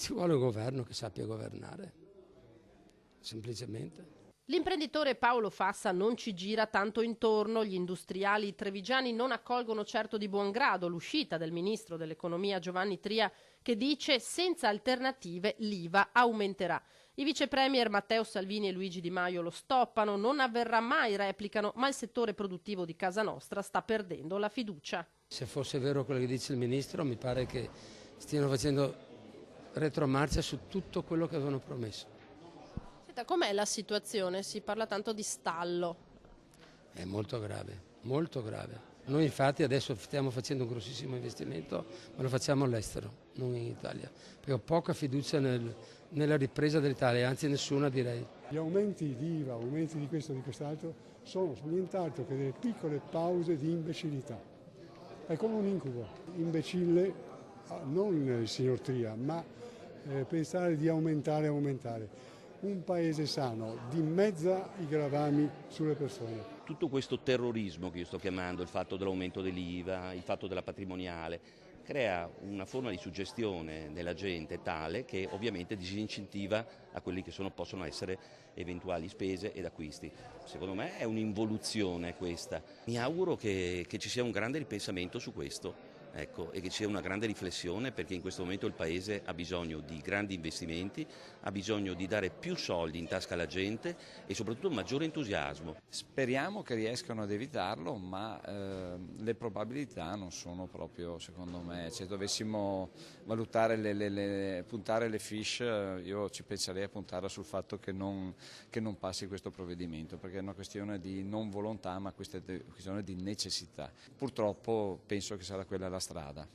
Ci vuole un governo che sappia governare, semplicemente. L'imprenditore Paolo Fassa non ci gira tanto intorno. Gli industriali trevigiani non accolgono certo di buon grado l'uscita del ministro dell'economia Giovanni Tria, che dice senza alternative l'IVA aumenterà. I vice premier Matteo Salvini e Luigi Di Maio lo stoppano, non avverrà mai, replicano, ma il settore produttivo di casa nostra sta perdendo la fiducia. Se fosse vero quello che dice il ministro, mi pare che stiano facendo retromarcia su tutto quello che avevano promesso. Com'è la situazione? Si parla tanto di stallo. È molto grave, molto grave. Noi infatti adesso stiamo facendo un grossissimo investimento, ma lo facciamo all'estero, non in Italia, perché ho poca fiducia nella ripresa dell'Italia, anzi nessuna direi. Gli aumenti di IVA, aumenti di questo e di quest'altro, sono nient'altro che delle piccole pause di imbecillità. È come un incubo. Imbecille, non il signor Tria, ma pensare di aumentare. Un paese sano dimezza i gravami sulle persone. Tutto questo terrorismo che io sto chiamando, il fatto dell'aumento dell'IVA, il fatto della patrimoniale, crea una forma di suggestione nella gente tale che ovviamente disincentiva a quelli che possono essere eventuali spese ed acquisti. Secondo me è un'involuzione questa. Mi auguro che ci sia un grande ripensamento su questo. Ecco, e che ci sia una grande riflessione, perché in questo momento il Paese ha bisogno di grandi investimenti, ha bisogno di dare più soldi in tasca alla gente e soprattutto maggiore entusiasmo. Speriamo che riescano ad evitarlo, ma le probabilità non sono proprio, secondo me, se dovessimo valutare puntare le fiche, io ci penserei a puntare sul fatto che non passi questo provvedimento, perché è una questione di non volontà, ma questa è una questione di necessità. Purtroppo penso che sarà quella la strada.